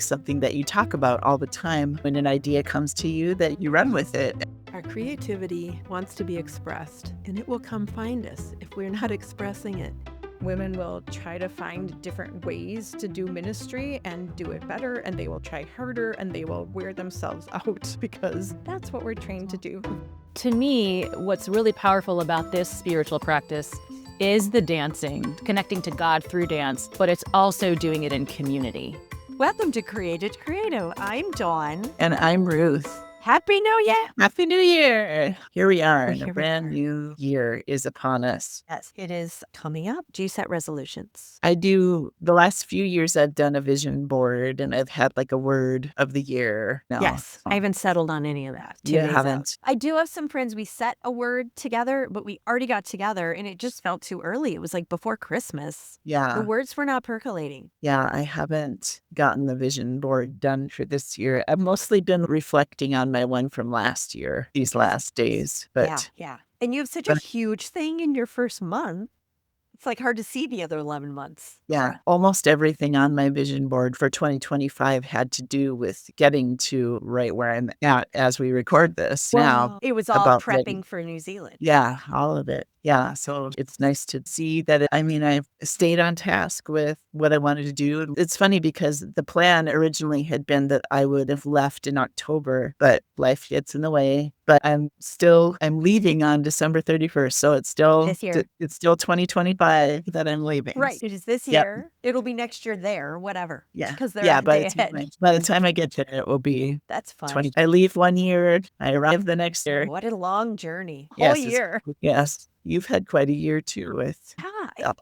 hand, something that you talk about all the time. When an idea comes to you, that you run with it. Our creativity wants to be expressed, and it will come find us if we're not expressing it. Women will try to find different ways to do ministry and do it better, and they will try harder, and they will wear themselves out because that's what we're trained to do. To me, what's really powerful about this spiritual practice is the dancing, connecting to God through dance, but it's also doing it in community. Welcome to Created Creative. I'm Dawn. And I'm Ruth. Happy New Year! Happy New Year! Here we are, and a brand new year is upon us. Yes, it is coming up. Do you set resolutions? I do. The last few years, I've done a vision board, and I've had like a word of the year. No. Yes, I haven't settled on any of that. You haven't? I do have some friends. We set a word together, but we already got together, and it just felt too early. It was like before Christmas. Yeah. The words were not percolating. Yeah, I haven't gotten the vision board done for this year. I've mostly been reflecting on my one from last year, these last days. But Yeah. And you have such a huge thing in your first month. It's like hard to see the other 11 months. Yeah, almost everything on my vision board for 2025 had to do with getting to right where I'm at as we record this now. It was all about prepping for New Zealand. Yeah, all of it. Yeah, so it's nice to see that. I've stayed on task with what I wanted to do. It's funny because the plan originally had been that I would have left in October, but life gets in the way. But I'm leaving on December 31st. So it's still This year. It's still 2025 that I'm leaving. Right. It is this year. It'll be next year there, whatever. Yeah. Because they're Yeah, a day ahead. by the time I get there, it will be That's fun. 20. I leave one year, I arrive the next year. What a long journey. Yes, Whole year. Yes. You've had quite a year too with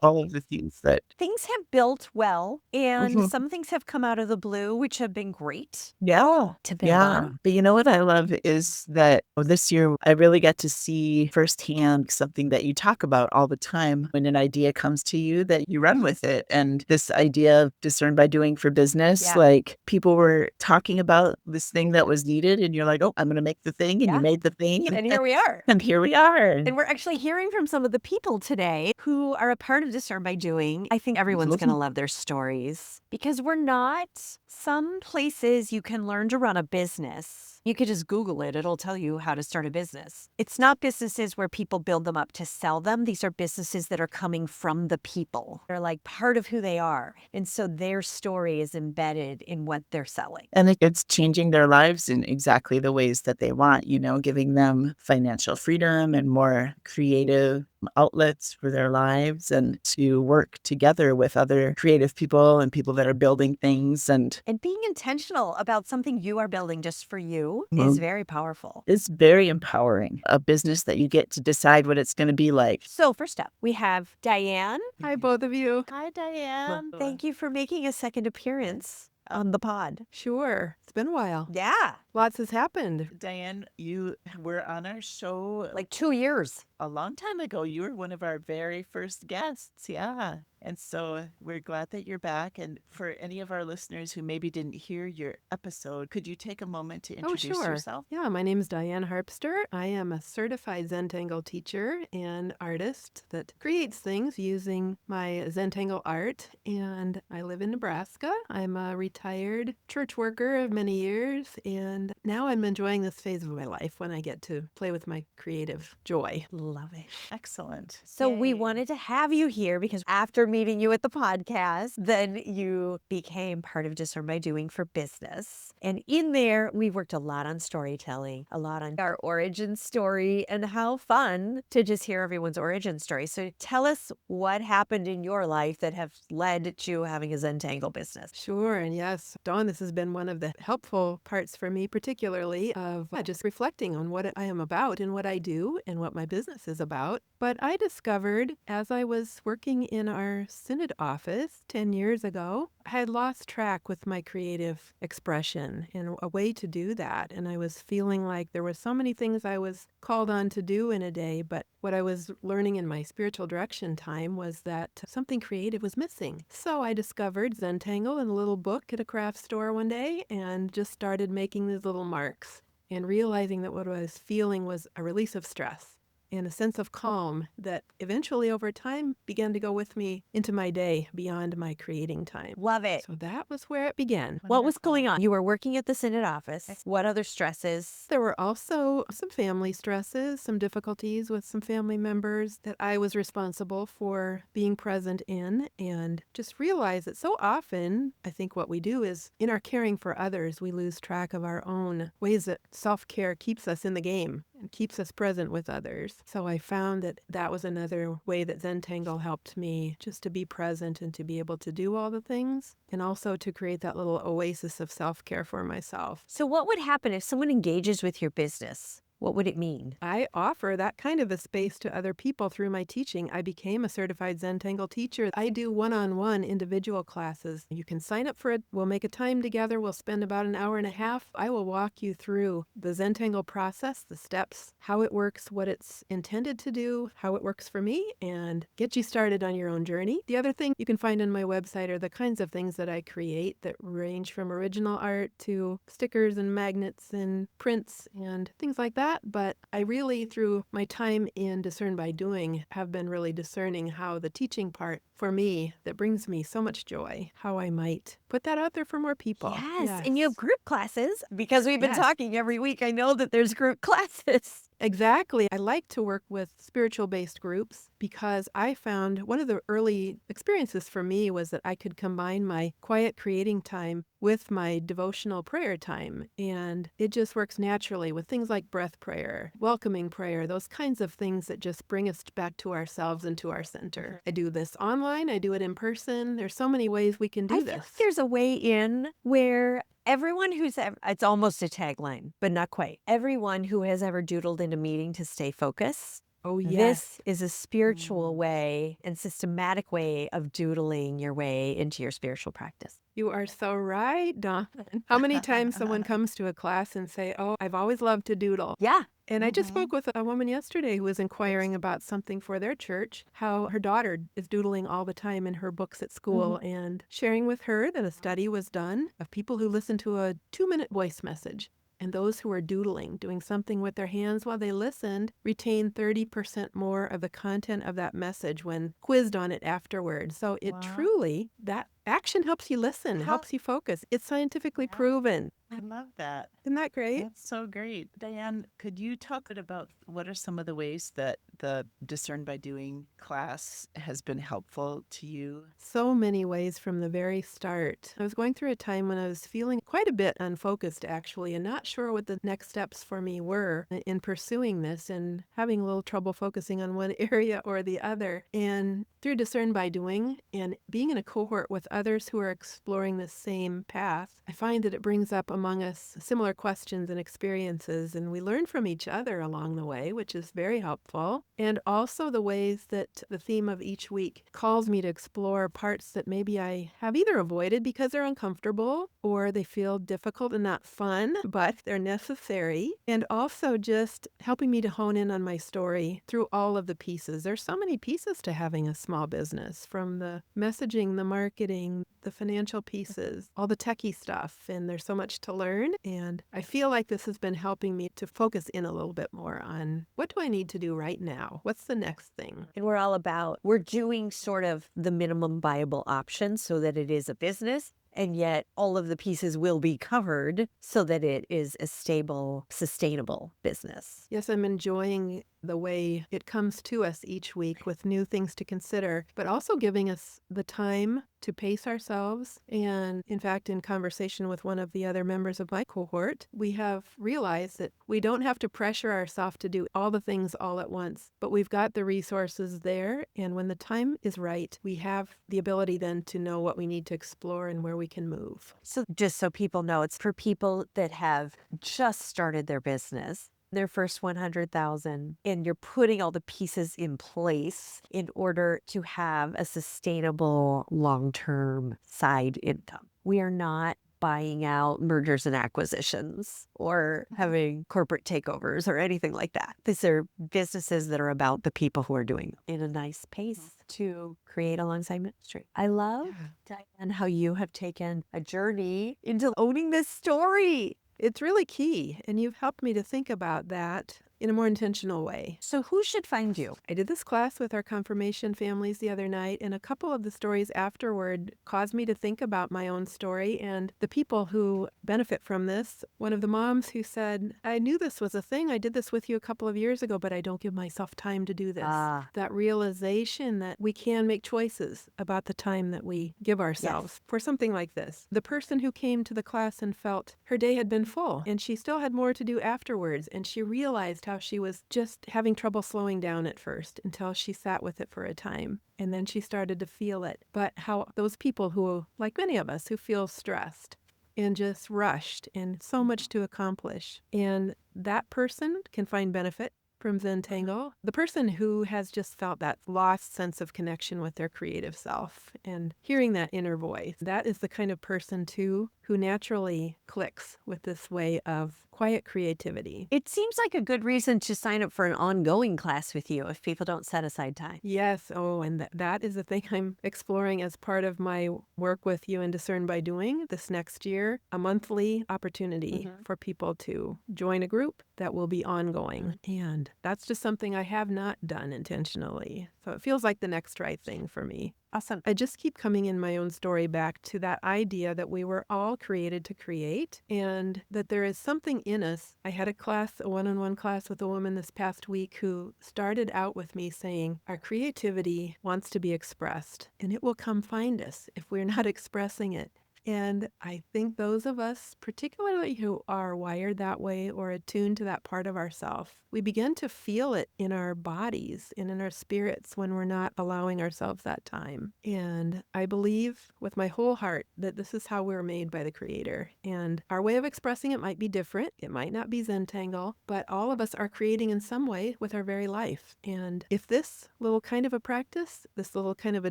all of the things that... Things have built well, and some things have come out of the blue, which have been great Yeah. to build on. But you know what I love is that this year I really got to see firsthand something that you talk about all the time. When an idea comes to you, that you run with it. And this idea of discern by doing for business, like people were talking about this thing that was needed, and you're like, oh, I'm going to make the thing. And you made the thing. And here we are. And here we are. And we're actually hearing from some of the people today who are a part of Discern by Doing. I think everyone's going to love their stories because we're not some places you can learn to run a business. You could just Google it. It'll tell you how to start a business. It's not businesses where people build them up to sell them. These are businesses that are coming from the people. They're like part of who they are. And so their story is embedded in what they're selling. And it's changing their lives in exactly the ways that they want, giving them financial freedom and more creative outlets for their lives, and to work together with other creative people and people that are building things. And being intentional about something you are building just for you is very powerful. It's very empowering. A business that you get to decide what it's going to be like. So first up, we have Diane. Hi, both of you. Hi, Diane. Thank you for making a second appearance on the pod. Sure. It's been a while. Yeah. Lots has happened. Diane, you were on our show Like 2 years. a long time ago. You were one of our very first guests. Yeah. And so we're glad that you're back. And for any of our listeners who maybe didn't hear your episode, could you take a moment to introduce yourself? Yeah, my name is Diane Harpster. I am a certified Zentangle teacher and artist that creates things using my Zentangle art. And I live in Nebraska. I'm a retired church worker of many years. And now I'm enjoying this phase of my life when I get to play with my creative joy. Love it. Excellent. So we wanted to have you here because after meeting you at the podcast, then you became part of Discern by Doing for business. And in there, we worked a lot on storytelling, a lot on our origin story, and how fun to just hear everyone's origin story. So tell us what happened in your life that have led to having a Zentangle business. Sure. And yes, Dawn, this has been one of the helpful parts for me, particularly of just reflecting on what I am about and what I do and what my business is about. But I discovered as I was working in our synod office 10 years ago, I had lost track with my creative expression and a way to do that. And I was feeling like there were so many things I was called on to do in a day, but what I was learning in my spiritual direction time was that something creative was missing. So I discovered Zentangle in a little book at a craft store one day and just started making these little marks and realizing that what I was feeling was a release of stress. and a sense of calm that eventually over time began to go with me into my day beyond my creating time. Love it. So that was where it began. What was going on? You were working at the Synod office. What other stresses? There were also some family stresses, some difficulties with some family members that I was responsible for being present in, and just realize that so often, I think what we do is in our caring for others, we lose track of our own ways that self-care keeps us in the game and keeps us present with others. So I found that that was another way that Zentangle helped me just to be present and to be able to do all the things, and also to create that little oasis of self-care for myself. So what would happen if someone engages with your business? What would it mean? I offer that kind of a space to other people through my teaching. I became a certified Zentangle teacher. I do one-on-one individual classes. You can sign up for it. We'll make a time together. We'll spend about an hour and a half. I will walk you through the Zentangle process, the steps, how it works, what it's intended to do, how it works for me, and get you started on your own journey. The other thing you can find on my website are the kinds of things that I create that range from original art to stickers and magnets and prints and things like that. But I really, through my time in Discern by Doing, have been really discerning how the teaching part for me that brings me so much joy, how I might put that out there for more people. Yes. And you have group classes because we've been Yes. talking every week. I know that there's group classes. Exactly. I like to work with spiritual-based groups because I found one of the early experiences for me was that I could combine my quiet creating time with my devotional prayer time. And it just works naturally with things like breath prayer, welcoming prayer, those kinds of things that just bring us back to ourselves and to our center. I do this online. I do it in person. There's so many ways we can do I this. feel like there's a way in where everyone who's ever, it's almost a tagline, but not quite. Everyone who has ever doodled in a meeting to stay focused. Oh, yes. This is a spiritual way and systematic way of doodling your way into your spiritual practice. You are so right, Dawn. How many times someone comes to a class and say, oh, I've always loved to doodle. Yeah. And I just spoke with a woman yesterday who was inquiring about something for their church, how her daughter is doodling all the time in her books at school, and sharing with her that a study was done of people who listen to a 2-minute voice message. And those who are doodling, doing something with their hands while they listened, retain 30% more of the content of that message when quizzed on it afterwards. So it truly, that action helps you listen, helps you focus. It's scientifically proven. I love that. Isn't that great? That's so great. Diane, could you talk a bit about what are some of the ways that the Discern by Doing class has been helpful to you? So many ways from the very start. I was going through a time when I was feeling quite a bit unfocused, actually, and not sure what the next steps for me were in pursuing this and having a little trouble focusing on one area or the other. And through Discern by Doing and being in a cohort with others who are exploring the same path, I find that it brings up among us similar questions and experiences, and we learn from each other along the way, which is very helpful. And also the ways that the theme of each week calls me to explore parts that maybe I have either avoided because they're uncomfortable or they feel difficult and not fun, but they're necessary. And also just helping me to hone in on my story through all of the pieces. There's so many pieces to having a small business, from the messaging, the marketing, the financial pieces, all the techie stuff, and there's so much to learn. And I feel like this has been helping me to focus in a little bit more on what do I need to do right now? What's the next thing? And we're doing sort of the minimum viable option so that it is a business. And yet all of the pieces will be covered so that it is a stable, sustainable business. Yes, I'm enjoying the way it comes to us each week with new things to consider, but also giving us the time to pace ourselves. And in fact, in conversation with one of the other members of my cohort, we have realized that we don't have to pressure ourselves to do all the things all at once, but we've got the resources there. And when the time is right, we have the ability then to know what we need to explore and where we can move. So just so people know, it's for people that have just started their business, their first 100,000, and you're putting all the pieces in place in order to have a sustainable long-term side income. We are not buying out mergers and acquisitions or having corporate takeovers or anything like that. These are businesses that are about the people who are doing them in a nice pace to create alongside ministry. I love, Diane, how you have taken a journey into owning this story. It's really key, and you've helped me to think about that. in a more intentional way. So who should find you? I did this class with our confirmation families the other night, and a couple of the stories afterward caused me to think about my own story and the people who benefit from this. One of the moms who said, I knew this was a thing. I did this with you a couple of years ago, but I don't give myself time to do this. That realization that we can make choices about the time that we give ourselves for something like this. The person who came to the class and felt her day had been full and she still had more to do afterwards, and she realized how she was just having trouble slowing down at first until she sat with it for a time. And then she started to feel it. But how those people who, like many of us, who feel stressed and just rushed and so much to accomplish, and that person can find benefit from Zentangle. The person who has just felt that lost sense of connection with their creative self and hearing that inner voice, that is the kind of person too who naturally clicks with this way of quiet creativity. It seems like a good reason to sign up for an ongoing class with you if people don't set aside time. Yes. Oh, and that is the thing I'm exploring as part of my work with you in Discern by Doing this next year, a monthly opportunity for people to join a group that will be ongoing. And that's just something I have not done intentionally. So it feels like the next right thing for me. Awesome. I just keep coming in my own story back to that idea that we were all created to create and that there is something in us. I had a one-on-one class with a woman this past week who started out with me saying, our creativity wants to be expressed and it will come find us if we're not expressing it. And I think those of us, particularly who are wired that way or attuned to that part of ourselves, we begin to feel it in our bodies and in our spirits when we're not allowing ourselves that time. And I believe with my whole heart that this is how we're made by the Creator. And our way of expressing it might be different. It might not be Zentangle, but all of us are creating in some way with our very life. And if this little kind of a practice, this little kind of a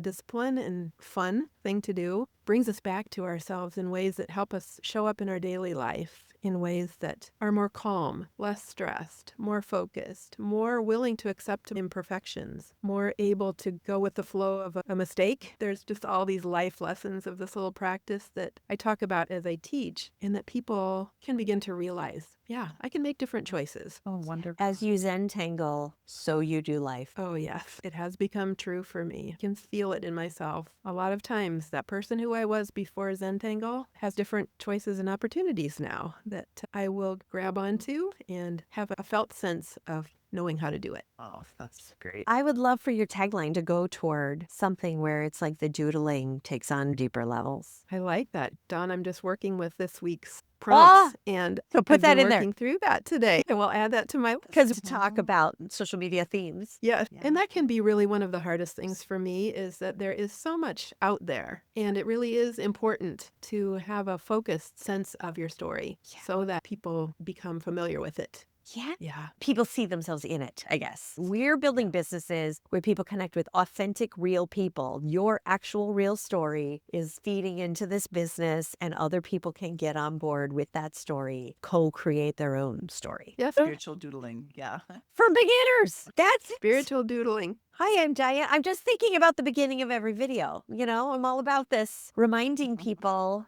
discipline and fun thing to do, brings us back to ourselves in ways that help us show up in our daily life in ways that are more calm, less stressed, more focused, more willing to accept imperfections, more able to go with the flow of a mistake. There's just all these life lessons of this little practice that I talk about as I teach, and that people can begin to realize, yeah, I can make different choices. Oh, wonderful. As you Zentangle, so you do life. Oh, yes. It has become true for me. I can feel it in myself. A lot of times, that person who I was before Zentangle has different choices and opportunities now that I will grab onto and have a felt sense of knowing how to do it. Oh, that's great. I would love for your tagline to go toward something where it's like the doodling takes on deeper levels. I like that. Dawn, I'm just working with this week's prompts and so put I've that been in there. working through that today. And we'll add that to my list. Because to talk about social media themes. Yeah. And that can be really one of the hardest things for me is that there is so much out there. And it really is important to have a focused sense of your story so that people become familiar with it. Yeah. Yeah. People see themselves in it, I guess. We're building businesses where people connect with authentic, real people. Your actual real story is feeding into this business, and other people can get on board with that story, co-create their own story. Yes. Spiritual doodling. Yeah. For beginners. That's it. Spiritual doodling. Hi, I'm Diane. I'm just thinking about the beginning of every video. You know, I'm all about this, reminding people.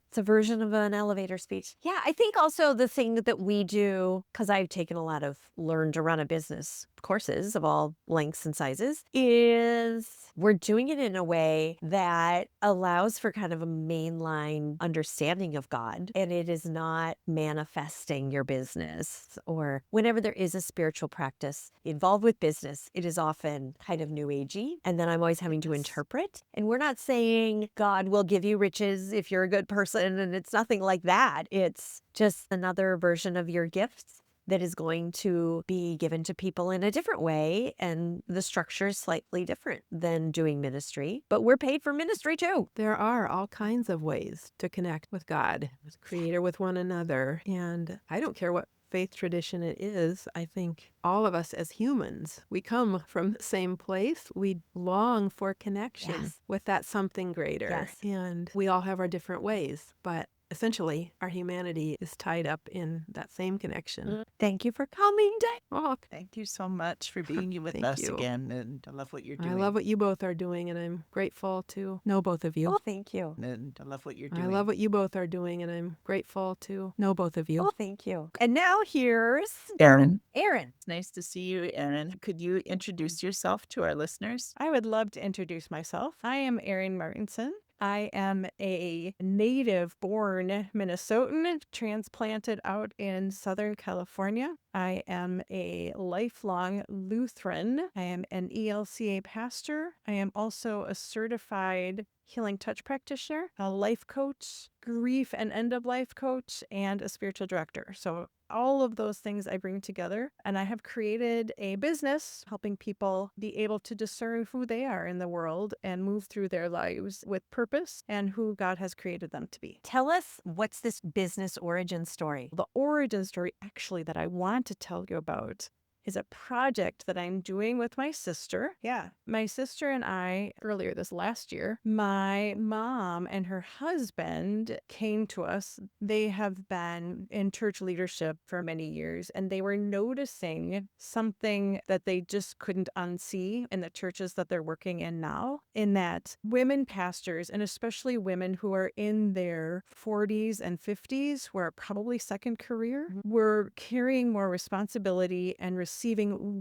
It's a version of an elevator speech. Yeah, I think also the thing that we do, because I've taken a lot of learn to run a business courses of all lengths and sizes, is we're doing it in a way that allows for kind of a mainline understanding of God. And it is not manifesting your business, or whenever there is a spiritual practice involved with business, it is often kind of new agey. And then I'm always having to interpret. And we're not saying God will give you riches if you're a good person. And it's nothing like that. It's just another version of your gifts that is going to be given to people in a different way. And the structure is slightly different than doing ministry, but we're paid for ministry too. There are all kinds of ways to connect with God, with Creator, with one another. And I don't care what faith tradition it is. I think all of us as humans, we come from the same place. We long for connection with that something greater. And we all have our different ways, but essentially our humanity is tied up in that same connection. Thank you for coming, Diane. Oh, Thank you so much for being with Thank us you. again. And I love what you're doing. I love what you both are doing, and I'm grateful to know both of you. Oh, thank you. And I love what you're I doing. love what you both are doing, and I'm grateful to know both of you. Oh, thank you. And now here's Erin. Erin. It's nice to see you, Erin. Could you introduce yourself to our listeners? I would love to introduce myself. I am Erin Martinson. I am a native born Minnesotan transplanted out in Southern California. I am a lifelong Lutheran. I am an ELCA pastor. I am also a certified healing touch practitioner, a life coach, grief and end of life coach, and a spiritual director. So all of those things I bring together, and I have created a business helping people be able to discern who they are in the world and move through their lives with purpose and who God has created them to be. Tell us, what's this business origin story? The origin story actually that I want to tell you about is a project that I'm doing with my sister. Yeah, my sister and I, earlier this last year, my mom and her husband came to us. They have been in church leadership for many years, and they were noticing something that they just couldn't unsee in the churches that they're working in now, in that women pastors, and especially women who are in their 40s and 50s, who are probably second career, were carrying more responsibility and receiving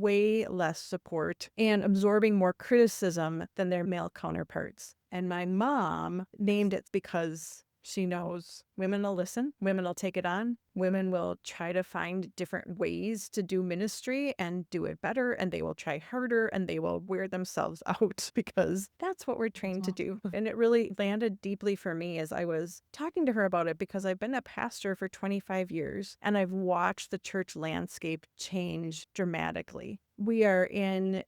way less support and absorbing more criticism than their male counterparts. And my mom named it because she knows women will listen, women will take it on, women will try to find different ways to do ministry and do it better, and they will try harder and they will wear themselves out because that's what we're trained to do. And it really landed deeply for me as I was talking to her about it, because I've been a pastor for 25 years and I've watched the church landscape change dramatically. We are in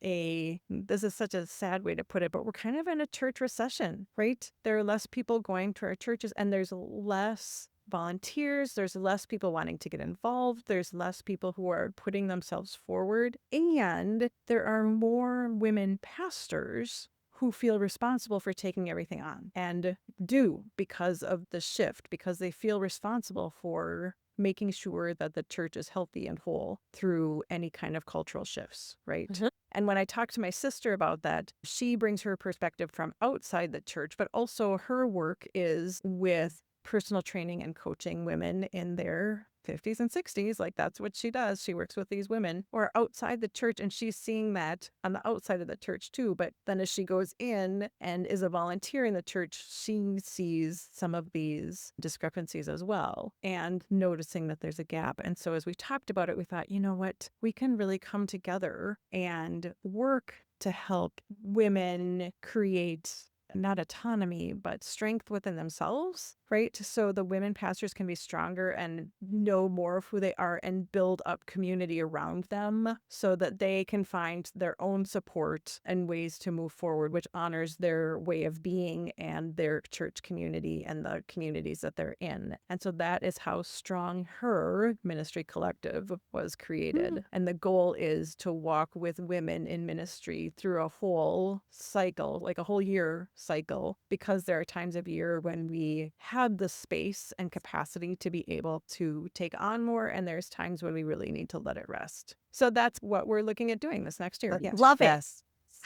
this is such a sad way to put it, but we're kind of in a church recession, right? There are less people going to our churches, and there's less volunteers, there's less people wanting to get involved, there's less people who are putting themselves forward, and there are more women pastors who feel responsible for taking everything on and do because of the shift, because they feel responsible for making sure that the church is healthy and whole through any kind of cultural shifts, right? And when I talk to my sister about that, she brings her perspective from outside the church, but also her work is with personal training and coaching women in their 50s and 60s. Like, that's what she does. She works with these women who are outside the church, and she's seeing that on the outside of the church too. But then as she goes in and is a volunteer in the church, she sees some of these discrepancies as well and noticing that there's a gap. And so as we talked about it, we thought, you know what, we can really come together and work to help women create not autonomy, but strength within themselves, right? So the women pastors can be stronger and know more of who they are and build up community around them so that they can find their own support and ways to move forward, which honors their way of being and their church community and the communities that they're in. And so that is how Strong Her Ministry Collective was created. And the goal is to walk with women in ministry through a whole cycle, like a whole year cycle, because there are times of year when we have the space and capacity to be able to take on more, and there's times when we really need to let it rest. So that's what we're looking at doing this next year. Yes. Love it. Yes.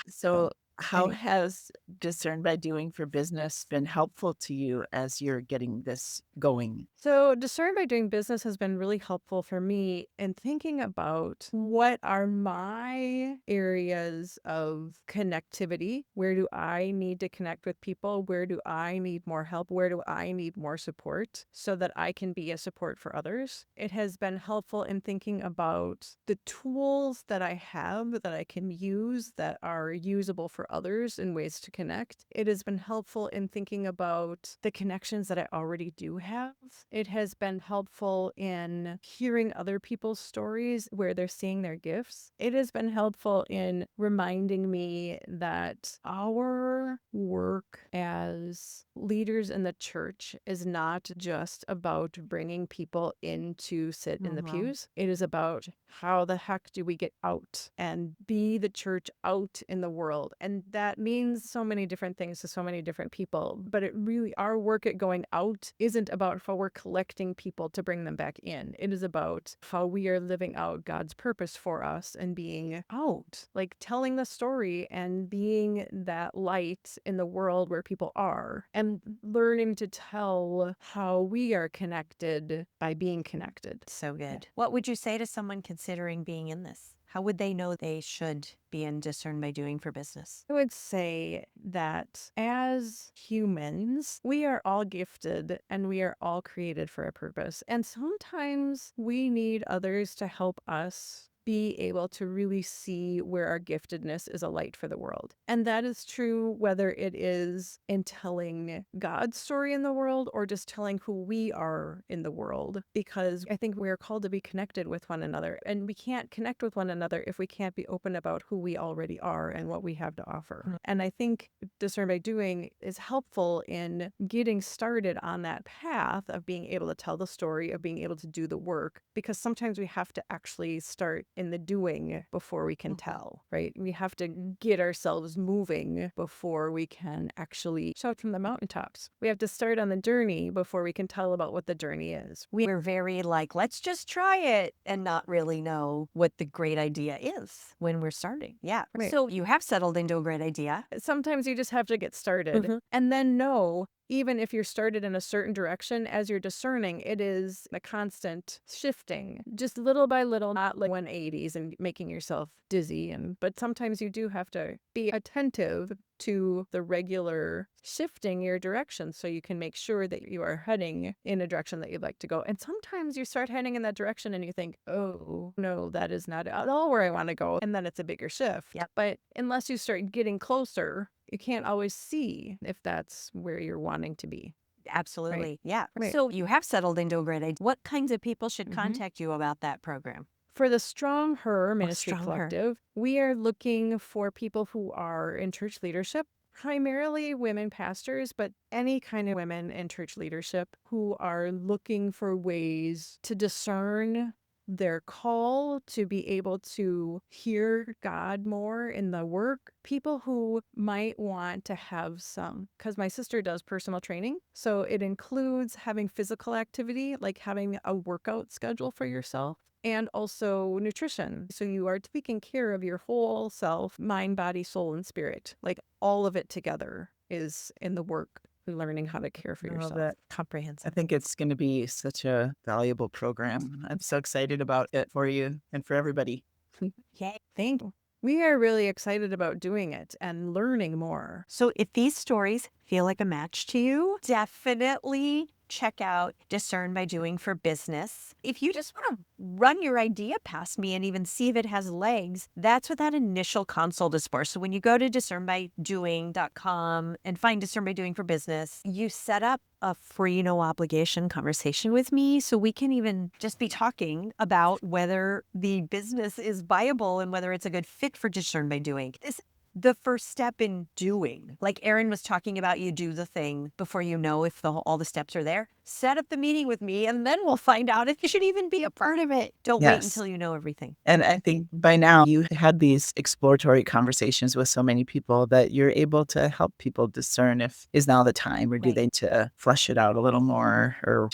So how anyway. has Discern by Doing for Business been helpful to you as you're getting this going? So Discern by Doing Business has been really helpful for me in thinking about what are my areas of connectivity. Where do I need to connect with people? Where do I need more help? Where do I need more support so that I can be a support for others? It has been helpful in thinking about the tools that I have that I can use that are usable for others in ways to connect. It has been helpful in thinking about the connections that I already do have. It has been helpful in hearing other people's stories where they're seeing their gifts. It has been helpful in reminding me that our work as leaders in the church is not just about bringing people in to sit in the pews. It is about how the heck do we get out and be the church out in the world. And And that means so many different things to so many different people. But it really, our work at going out isn't about how we're collecting people to bring them back in. It is about how we are living out God's purpose for us and being out, like telling the story and being that light in the world where people are, and learning to tell how we are connected by being connected. So good. What would you say to someone considering being in this? How would they know they should be in Discern by Doing for business? I would say that as humans, we are all gifted and we are all created for a purpose. And sometimes we need others to help us be able to really see where our giftedness is a light for the world. And that is true whether it is in telling God's story in the world or just telling who we are in the world. Because I think we're called to be connected with one another. And we can't connect with one another if we can't be open about who we already are and what we have to offer. And I think Discern by Doing is helpful in getting started on that path of being able to tell the story, of being able to do the work. Because sometimes we have to actually start in the doing before we can tell, right? We have to get ourselves moving before we can actually shout from the mountaintops. We have to start on the journey before we can tell about what the journey is. We're very like, let's just try it and not really know what the great idea is when we're starting. Yeah. Right. So you have settled into a great idea. Sometimes you just have to get started and then know, even if you're started in a certain direction, as you're discerning, it is a constant shifting, just little by little, not like 180s and making yourself dizzy. But sometimes you do have to be attentive to the regular shifting your direction so you can make sure that you are heading in a direction that you'd like to go. And sometimes you start heading in that direction and you think, oh, no, that is not at all where I want to go. And then it's a bigger shift. Yep. But unless you start getting closer, you can't always see if that's where you're wanting to be. Absolutely. Right. Yeah. Right. So you have settled into a great idea. What kinds of people should contact you about that program? For the Strong Her Ministry Strong Her. Collective, we are looking for people who are in church leadership, primarily women pastors, but any kind of women in church leadership who are looking for ways to discern their call, to be able to hear God more in the work. People who might want to have some, because my sister does personal training. So it includes having physical activity, like having a workout schedule for yourself, and also nutrition. So you are taking care of your whole self, mind, body, soul, and spirit. Like all of it together is in the work, learning how to care for yourself. That Comprehensive. I think it's going to be such a valuable program. I'm so excited about it for you and for everybody. Yay. Thank you. We are really excited about doing it and learning more. So if these stories feel like a match to you, definitely check out Discern by Doing for business. If you just want to run your idea past me and even see if it has legs, that's what that initial consult is for. So when you go to discernbydoing.com and find Discern by Doing for business, you set up a free, no obligation conversation with me so we can even just be talking about whether the business is viable and whether it's a good fit for Discern by Doing. This the first step in doing. Like Erin was talking about, you do the thing before you know if all the steps are there. Set up the meeting with me and then we'll find out if you should even be a part of it. Don't wait until you know everything. And I think by now you had these exploratory conversations with so many people that you're able to help people discern if is now the time or do they need to flesh it out a little more or,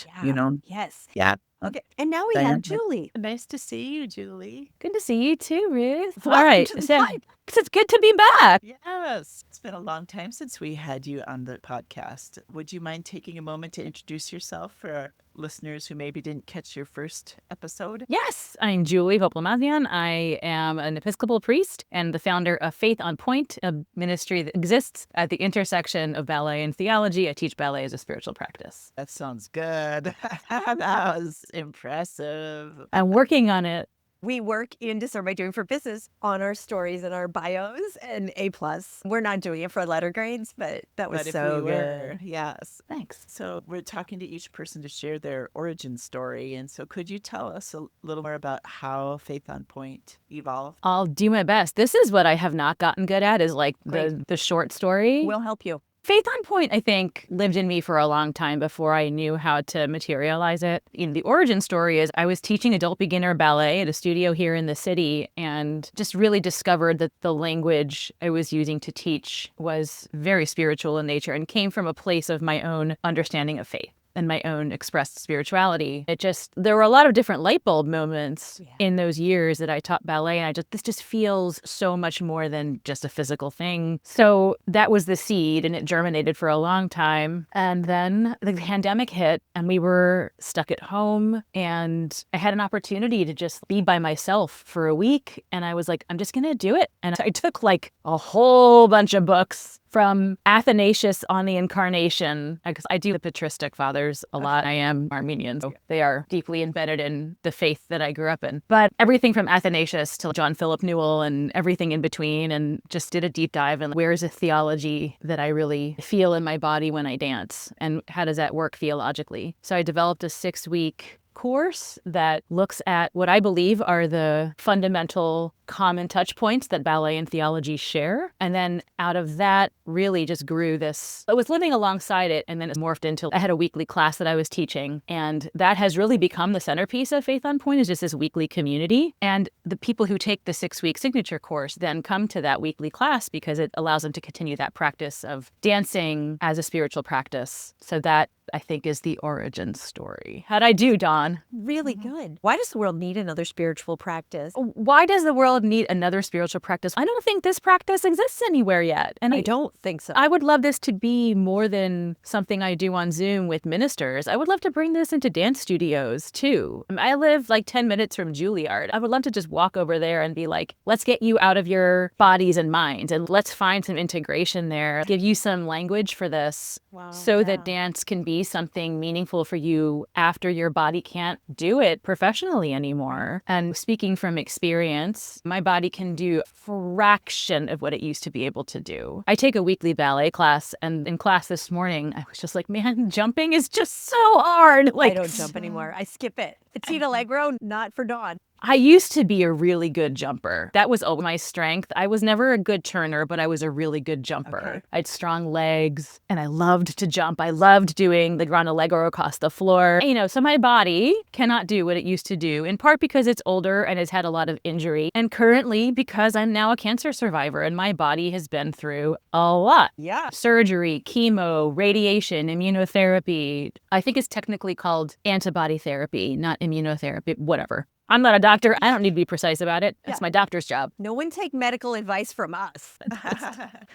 Yes. Yeah. Okay. And now we Diane, have Julie. Nice to see you, Julie. Good to see you too, Ruth. Welcome All right. to the So, pod. it's good to be back. Yes. It's been a long time since we had you on the podcast. Would you mind taking a moment to introduce yourself for our listeners who maybe didn't catch your first episode? Yes, I'm Julie Hoplamazian. I am an Episcopal priest and the founder of Faith on Pointe, a ministry that exists at the intersection of ballet and theology. I teach ballet as a spiritual practice. That sounds good. That was impressive. I'm working on it. We work in Discern by Doing for business on our stories and our bios and A+. We're not doing it for letter grades, but that was But if so we good. were, yes. Thanks. So we're talking to each person to share their origin story. And so could you tell us a little more about how Faith on Pointe evolved? I'll do my best. This is what I have not gotten good at is like the short story. We'll help you. Faith on Pointe, I think, lived in me for a long time before I knew how to materialize it. The origin story is I was teaching adult beginner ballet at a studio here in the city and just really discovered that the language I was using to teach was very spiritual in nature and came from a place of my own understanding of faith and my own expressed spirituality. There were a lot of different light bulb moments in those years that I taught ballet. And this just feels so much more than just a physical thing. So that was the seed, and it germinated for a long time. And then the pandemic hit and we were stuck at home, and I had an opportunity to just be by myself for a week. And I was like, I'm just going to do it. And I took like a whole bunch of books from Athanasius on the Incarnation, because I do the patristic fathers a lot. I am Armenian, so they are deeply embedded in the faith that I grew up in. But everything from Athanasius to John Philip Newell and everything in between, and just did a deep dive in where is a theology that I really feel in my body when I dance, and how does that work theologically? So I developed a 6-week course that looks at what I believe are the fundamental common touch points that ballet and theology share. And then out of that really just grew this. I was living alongside it, and then it morphed into, I had a weekly class that I was teaching. And that has really become the centerpiece of Faith on Pointe, is just this weekly community. And the people who take the 6-week signature course then come to that weekly class because it allows them to continue that practice of dancing as a spiritual practice. So that, I think, is the origin story. How'd I do, Dawn? Really good. Why does the world need another spiritual practice? Why does the world need another spiritual practice? I don't think this practice exists anywhere yet. And I don't think so. I would love this to be more than something I do on Zoom with ministers. I would love to bring this into dance studios too. I live like 10 minutes from Juilliard. I would love to just walk over there and be like, let's get you out of your bodies and minds, and let's find some integration there. Give you some language for this that dance can be something meaningful for you after your body can't do it professionally anymore. And speaking from experience, my body can do a fraction of what it used to be able to do. I take a weekly ballet class, and in class this morning, I was just like, man, jumping is just so hard. I don't jump anymore. I skip it. Petite Allegro, not for Dawn. I used to be a really good jumper. That was always my strength. I was never a good turner, but I was a really good jumper. Okay. I had strong legs, and I loved to jump. I loved doing the Grand Allegro across the floor. So my body cannot do what it used to do, in part because it's older and has had a lot of injury, and currently because I'm now a cancer survivor, and my body has been through a lot. Yeah. Surgery, chemo, radiation, immunotherapy. I think it's technically called antibody therapy, not immunotherapy, whatever. I'm not a doctor. I don't need to be precise about it. That's my doctor's job. No one take medical advice from us.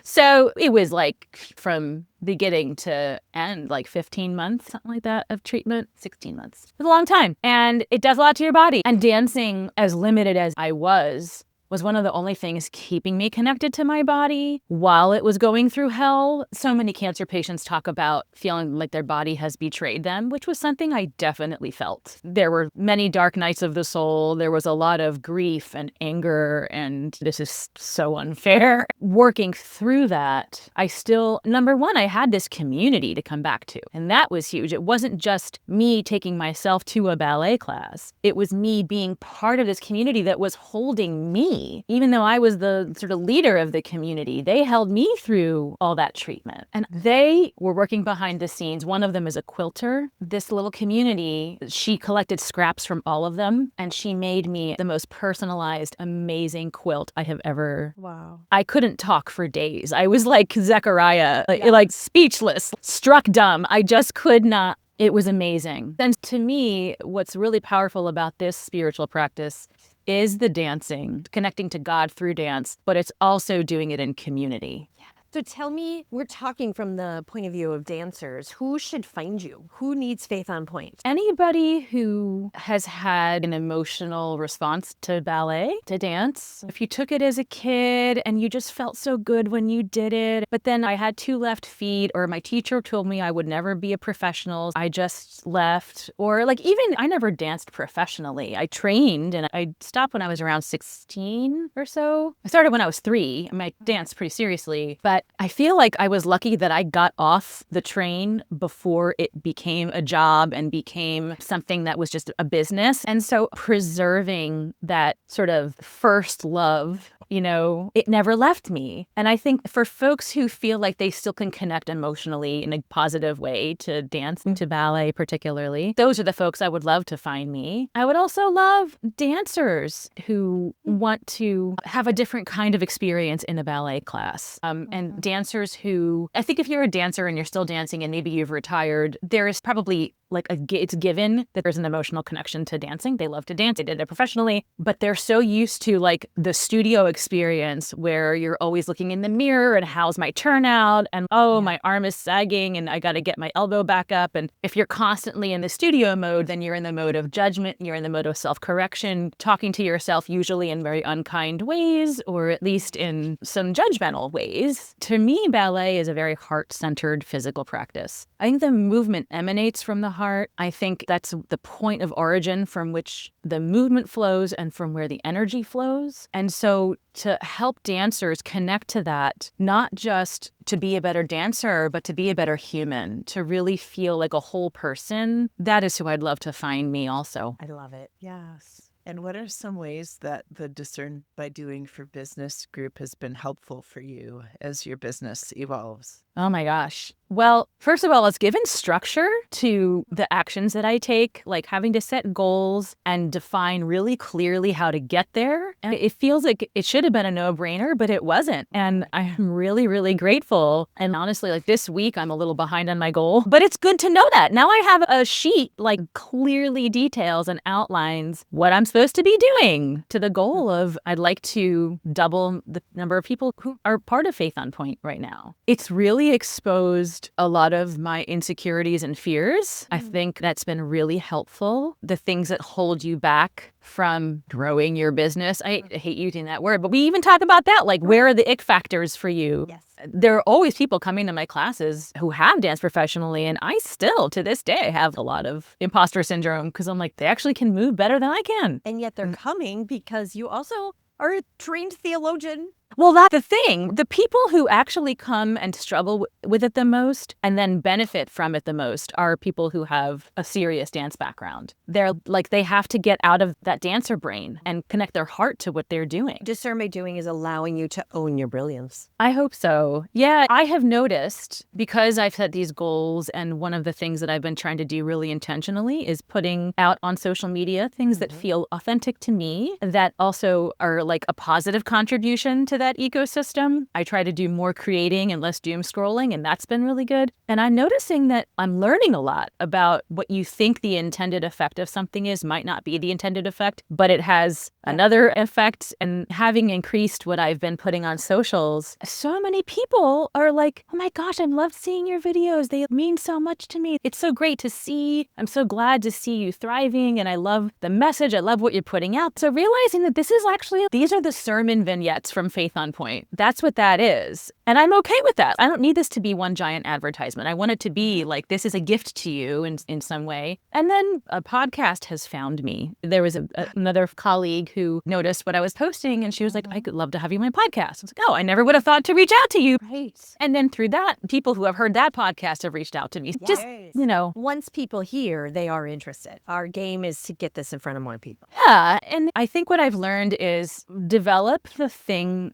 So it was like from beginning to end, like 15 months, something like that, of treatment. 16 months. It was a long time. And it does a lot to your body. And dancing, as limited as I was one of the only things keeping me connected to my body while it was going through hell. So many cancer patients talk about feeling like their body has betrayed them, which was something I definitely felt. There were many dark nights of the soul. There was a lot of grief and anger, and this is so unfair. Working through that, I still, number one, I had this community to come back to, and that was huge. It wasn't just me taking myself to a ballet class. It was me being part of this community that was holding me. Even though I was the sort of leader of the community, they held me through all that treatment. And they were working behind the scenes. One of them is a quilter. This little community, she collected scraps from all of them, and she made me the most personalized, amazing quilt I have ever. Wow. I couldn't talk for days. I was like Zechariah, like speechless, struck dumb. I just could not. It was amazing. And to me, what's really powerful about this spiritual practice is the dancing, connecting to God through dance, but it's also doing it in community. So tell me, we're talking from the point of view of dancers. Who should find you? Who needs Faith on Pointe? Anybody who has had an emotional response to ballet, to dance. If you took it as a kid and you just felt so good when you did it, but then I had 2 left feet, or my teacher told me I would never be a professional, I just left. Or like even I never danced professionally. I trained and I stopped when I was around 16 or so. I started when I was 3. I danced pretty seriously, but I feel like I was lucky that I got off the train before it became a job and became something that was just a business. And so preserving that sort of first love it never left me. And I think for folks who feel like they still can connect emotionally in a positive way to dance and to ballet particularly, those are the folks I would love to find me. I would also love dancers who want to have a different kind of experience in a ballet class. And dancers who, I think if you're a dancer and you're still dancing and maybe you've retired, there is probably it's given that there's an emotional connection to dancing. They love to dance. They did it professionally, but they're so used to the studio experience where you're always looking in the mirror and how's my turnout and my arm is sagging and I got to get my elbow back up. And if you're constantly in the studio mode, then you're in the mode of judgment. You're in the mode of self-correction, talking to yourself usually in very unkind ways, or at least in some judgmental ways. To me, ballet is a very heart-centered physical practice. I think the movement emanates from the heart. I think that's the point of origin from which the movement flows and from where the energy flows. And so to help dancers connect to that, not just to be a better dancer, but to be a better human, to really feel like a whole person, that is who I'd love to find me also. I love it. Yes. And what are some ways that the Discern by Doing for Business group has been helpful for you as your business evolves? Oh my gosh. Well, first of all, it's given structure to the actions that I take, like having to set goals and define really clearly how to get there. And it feels like it should have been a no-brainer, but it wasn't. And I'm really, really grateful. And honestly, this week, I'm a little behind on my goal, but it's good to know that. Now I have a sheet clearly details and outlines what I'm supposed to be doing to the goal of I'd like to double the number of people who are part of Faith on Pointe right now. It's really exposed a lot of my insecurities and fears. I think that's been really helpful. The things that hold you back from growing your business. I hate using that word, but we even talk about that. Where are the ick factors for you? Yes. There are always people coming to my classes who have danced professionally, and I still, to this day, have a lot of imposter syndrome because I'm they actually can move better than I can. And yet they're coming because you also are a trained theologian. Well, that's the thing. The people who actually come and struggle with it the most and then benefit from it the most are people who have a serious dance background. They're they have to get out of that dancer brain and connect their heart to what they're doing. Discern by Doing is allowing you to own your brilliance. I hope so. Yeah, I have noticed because I've set these goals, and one of the things that I've been trying to do really intentionally is putting out on social media things that feel authentic to me, that also are a positive contribution to that ecosystem. I try to do more creating and less doom scrolling, and that's been really good. And I'm noticing that I'm learning a lot about what you think the intended effect of something is might not be the intended effect, but it has another effect. And having increased what I've been putting on socials, so many people are oh my gosh, I love seeing your videos. They mean so much to me. It's so great to see. I'm so glad to see you thriving, and I love the message. I love what you're putting out. So realizing that these are the sermon vignettes from Faith on Pointe. That's what that is. And I'm okay with that. I don't need this to be one giant advertisement. I want it to be this is a gift to you in some way. And then a podcast has found me. There was another colleague who noticed what I was posting, and she was I could love to have you on my podcast. I was oh, I never would have thought to reach out to you. Right. And then through that, people who have heard that podcast have reached out to me. Yes. Just, Once people hear, they are interested. Our game is to get this in front of more people. Yeah. And I think what I've learned is develop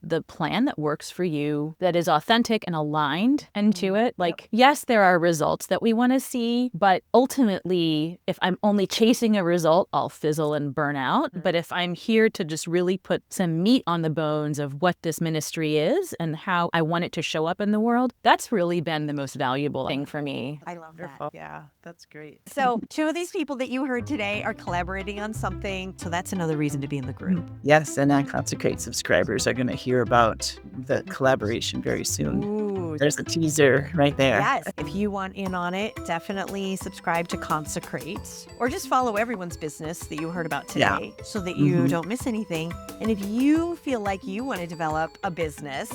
the plan that works for you, that is authentic and aligned into it. Yes, there are results that we want to see, but ultimately, if I'm only chasing a result, I'll fizzle and burn out. But if I'm here to just really put some meat on the bones of what this ministry is and how I want it to show up in the world, that's really been the most valuable thing for me. I love that. Yeah, that's great. So 2 of these people that you heard today are collaborating on something. So that's another reason to be in the group. Yes, and Unconsecrate subscribers are going to hear about the collaboration very soon. Ooh. There's a teaser right there. Yes. If you want in on it, definitely subscribe to Consecrate or just follow everyone's business that you heard about today so that you don't miss anything. And if you feel like you want to develop a business,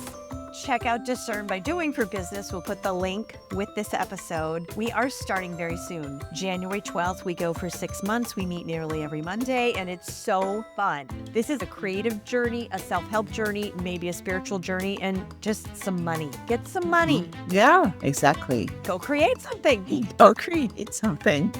check out Discern by Doing for Business. We'll put the link with this episode. We are starting very soon. January 12th, we go for 6 months. We meet nearly every Monday, and it's so fun. This is a creative journey, a self-help journey, maybe a spiritual journey, and just some money. Get some money. Yeah, exactly. Go create something. Go create something.